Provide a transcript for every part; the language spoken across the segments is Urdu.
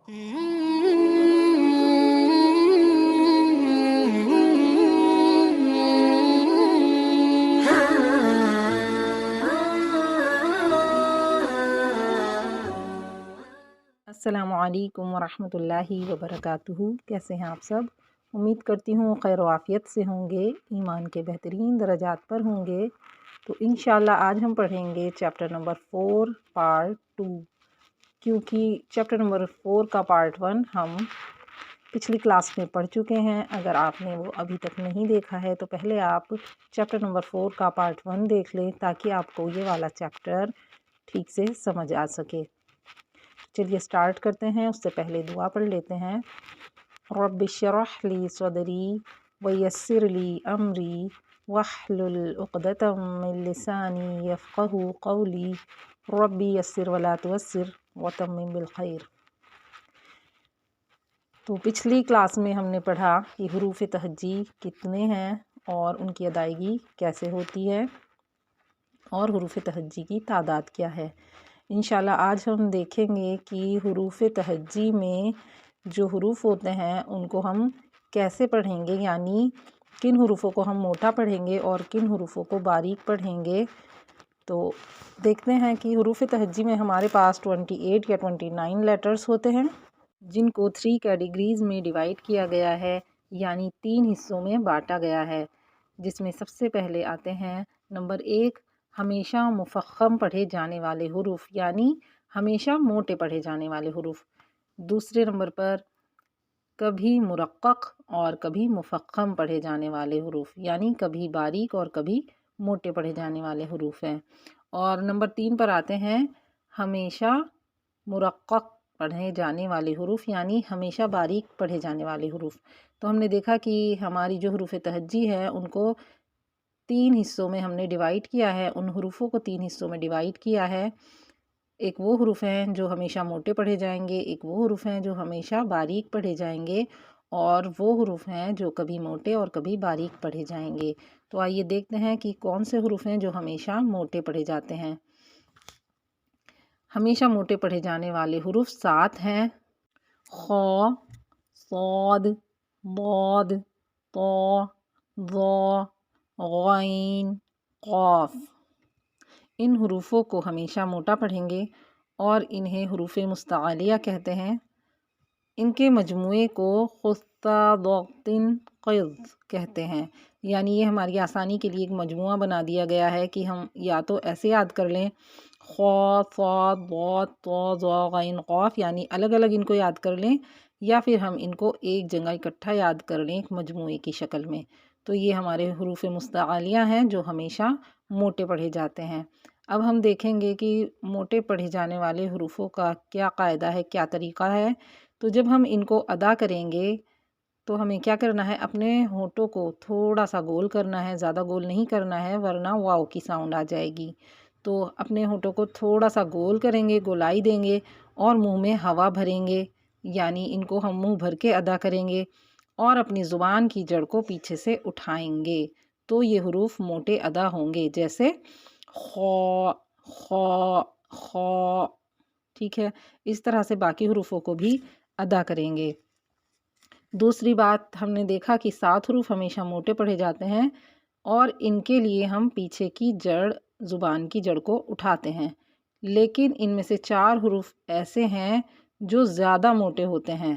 السلام علیکم ورحمۃ اللہ وبرکاتہ۔ کیسے ہیں آپ سب؟ امید کرتی ہوں خیر و عافیت سے ہوں گے، ایمان کے بہترین درجات پر ہوں گے۔ تو انشاءاللہ آج ہم پڑھیں گے چیپٹر نمبر 4 پارٹ 2، کیونکہ چیپٹر نمبر 4 کا پارٹ 1 ہم پچھلی کلاس میں پڑھ چکے ہیں۔ اگر آپ نے وہ ابھی تک نہیں دیکھا ہے تو پہلے آپ چیپٹر نمبر 4 کا پارٹ 1 دیکھ لیں تاکہ آپ کو یہ والا چیپٹر ٹھیک سے سمجھ آ سکے۔ چلیے سٹارٹ کرتے ہیں، اس سے پہلے دعا پڑھ لیتے ہیں۔ رب اشرح لی صدری ویسر لی امری واحلل عقدۃ من لسانی یفقہوا قولی ربی یسر ولا تعسر وتمم بالخیر۔ تو پچھلی کلاس میں ہم نے پڑھا کہ حروف تہجی کتنے ہیں اور ان کی ادائیگی کیسے ہوتی ہے اور حروف تہجی کی تعداد کیا ہے۔ انشاءاللہ آج ہم دیکھیں گے کہ حروف تہجی میں جو حروف ہوتے ہیں ان کو ہم کیسے پڑھیں گے، یعنی کن حروفوں کو ہم موٹا پڑھیں گے اور کن حروفوں کو باریک پڑھیں گے۔ تو دیکھتے ہیں کہ حروف تہجی میں ہمارے پاس 28 یا 29 لیٹرز ہوتے ہیں جن کو 3 کیٹیگریز میں ڈیوائڈ کیا گیا ہے، یعنی 3 حصوں میں بانٹا گیا ہے، جس میں سب سے پہلے آتے ہیں نمبر 1 ہمیشہ مفخم پڑھے جانے والے حروف، یعنی ہمیشہ موٹے پڑھے جانے والے حروف۔ دوسرے نمبر پر کبھی مرقق اور کبھی مفخم پڑھے جانے والے حروف، یعنی کبھی باریک اور کبھی موٹے پڑھے جانے والے حروف ہیں۔ اور نمبر 3 پر آتے ہیں ہمیشہ مرقق پڑھے جانے والے حروف، یعنی ہمیشہ باریک پڑھے جانے والے حروف۔ تو ہم نے دیکھا کہ ہماری جو حروف تہجی ہے ان کو 3 حصوں میں ہم نے ڈیوائڈ کیا ہے، ان حروفوں کو 3 حصوں میں ڈیوائڈ کیا ہے۔ ایک وہ حروف ہیں جو ہمیشہ موٹے پڑھے جائیں گے، ایک وہ حروف ہیں جو ہمیشہ باریک پڑھے جائیں گے، اور وہ حروف ہیں جو کبھی موٹے اور کبھی باریک پڑھے جائیں گے۔ تو آئیے دیکھتے ہیں کہ کون سے حروف ہیں جو ہمیشہ موٹے پڑھے جاتے ہیں۔ ہمیشہ موٹے پڑھے جانے والے حروف 7 ہیں: خ، صاد، ضاد، طا، ظا، غین، قاف۔ ان حروفوں کو ہمیشہ موٹا پڑھیں گے اور انہیں حروف مستعلیہ کہتے ہیں۔ ان کے مجموعے کو خطہ ضغطن قذ کہتے ہیں، یعنی یہ ہماری آسانی کے لیے ایک مجموعہ بنا دیا گیا ہے کہ ہم یا تو ایسے یاد کر لیں خ، صاد، ضاد، طا، ظا، غین، قاف، یعنی الگ الگ ان کو یاد کر لیں، یا پھر ہم ان کو ایک جگہ اکٹھا یاد کر لیں ایک مجموعے کی شکل میں۔ تو یہ ہمارے حروف مستعلیہ ہیں جو ہمیشہ موٹے پڑھے جاتے ہیں۔ اب ہم دیکھیں گے کہ موٹے پڑھے جانے والے حروفوں کا کیا قاعدہ ہے، کیا طریقہ ہے۔ تو جب ہم ان کو ادا کریں گے تو ہمیں کیا کرنا ہے، اپنے ہونٹوں کو تھوڑا سا گول کرنا ہے، زیادہ گول نہیں کرنا ہے ورنہ واو کی ساؤنڈ آ جائے گی۔ تو اپنے ہونٹوں کو تھوڑا سا گول کریں گے، گولائی دیں گے اور منہ میں ہوا بھریں گے، یعنی ان کو ہم منہ بھر کے ادا کریں گے اور اپنی زبان کی جڑ کو پیچھے سے اٹھائیں گے۔ تو یہ حروف موٹے ادا ہوں گے، جیسے خا، خا، خا، ٹھیک ہے۔ اس طرح سے باقی حروفوں کو بھی ادا کریں گے۔ دوسری بات ہم نے دیکھا کہ 7 حروف ہمیشہ موٹے پڑھے جاتے ہیں اور ان کے لیے ہم پیچھے کی جڑ، زبان کی جڑ کو اٹھاتے ہیں، لیکن ان میں سے 4 حروف ایسے ہیں جو زیادہ موٹے ہوتے ہیں۔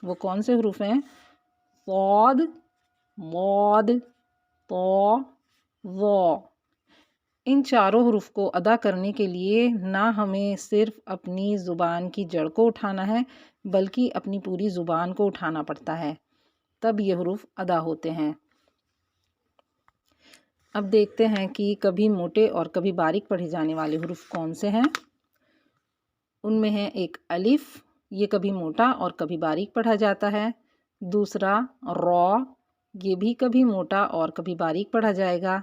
وہ کون سے حروف ہیں؟ صاد، ضاد، طا، ظا۔ ان چاروں حروف کو ادا کرنے کے لیے نہ ہمیں صرف اپنی زبان کی جڑ کو اٹھانا ہے بلکہ اپنی پوری زبان کو اٹھانا پڑتا ہے، تب یہ حروف ادا ہوتے ہیں۔ اب دیکھتے ہیں کہ کبھی موٹے اور کبھی باریک پڑھے جانے والے حروف کون سے ہیں۔ ان میں ہے ایک الف، یہ کبھی موٹا اور کبھی باریک پڑھا جاتا ہے۔ دوسرا را، یہ بھی کبھی موٹا اور کبھی باریک پڑھا جائے گا۔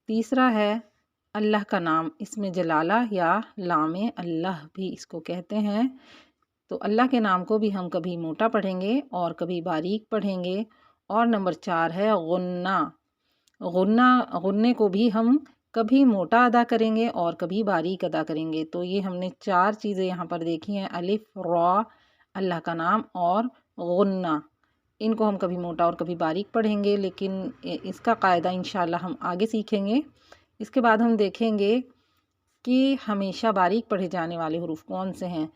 تیسرا ہے اللہ کا نام، اس میں جلالہ یا لام اللہ بھی اس کو کہتے ہیں۔ تو اللہ کے نام کو بھی ہم کبھی موٹا پڑھیں گے اور کبھی باریک پڑھیں گے۔ اور نمبر 4 ہے غنہ۔ غنے کو بھی ہم کبھی موٹا ادا کریں گے اور کبھی باریک ادا کریں گے۔ تو یہ ہم نے 4 چیزیں یہاں پر دیکھی ہیں، الف، را، اللہ کا نام اور غنہ، ان کو ہم کبھی موٹا اور کبھی باریک پڑھیں گے، لیکن اس کا قاعدہ انشاءاللہ ہم آگے سیکھیں گے۔ اس کے بعد ہم دیکھیں گے کہ ہمیشہ باریک پڑھے جانے والے حروف کون سے ہیں۔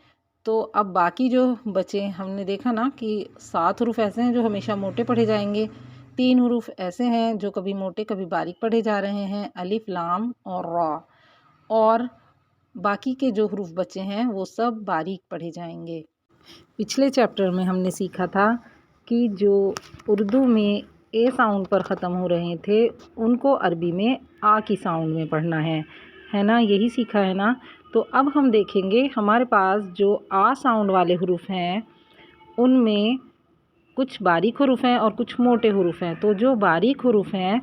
تو اب باقی جو بچے، ہم نے دیکھا نا کہ 7 حروف ایسے ہیں جو ہمیشہ موٹے پڑھے جائیں گے، 3 حروف ایسے ہیں جو کبھی موٹے کبھی باریک پڑھے جا رہے ہیں، الف، لام اور را، اور باقی کے جو حروف بچے ہیں وہ سب باریک پڑھے جائیں گے۔ پچھلے چیپٹر میں ہم نے سیکھا تھا کہ جو اردو میں اے ساؤنڈ پر ختم ہو رہے تھے ان کو عربی میں آ کی ساؤنڈ میں پڑھنا ہے نا، یہی سیکھا ہے نا۔ تو اب ہم دیکھیں گے ہمارے پاس جو آ ساؤنڈ والے حروف ہیں ان میں کچھ باریک حروف ہیں اور کچھ موٹے حروف ہیں۔ تو جو باریک حروف ہیں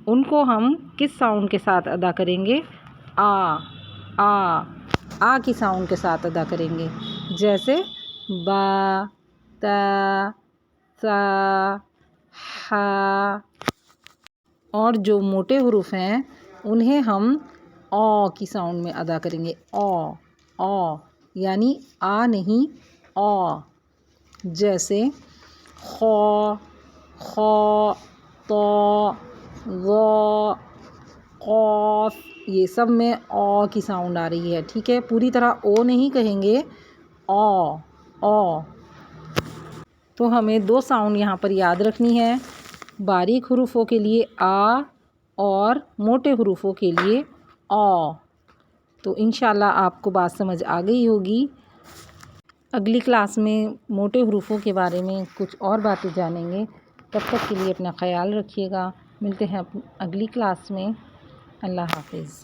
ان کو ہم کس ساؤنڈ کے ساتھ ادا کریں گے؟ آ کی ساؤنڈ کے ساتھ ادا کریں گے، جیسے با، تا، سا، ہا۔ اور جو موٹے حروف ہیں انہیں ہم کی ساؤنڈ میں ادا کریں گے، یعنی آ نہیں، جیسے خا، خا، طا، ظا، قاف، یہ سب میں کی ساؤنڈ آ رہی ہے، ٹھیک ہے؟ پوری طرح او نہیں کہیں گے، تو ہمیں 2 ساؤنڈ یہاں پر یاد رکھنی ہے، باریک حروفوں کے لیے آ اور موٹے حروفوں کے لیے تو انشاءاللہ آپ کو بات سمجھ آ گئی ہوگی۔ اگلی کلاس میں موٹے حروفوں کے بارے میں کچھ اور باتیں جانیں گے، تب تک کے لیے اپنا خیال رکھیے گا، ملتے ہیں اگلی کلاس میں، اللہ حافظ۔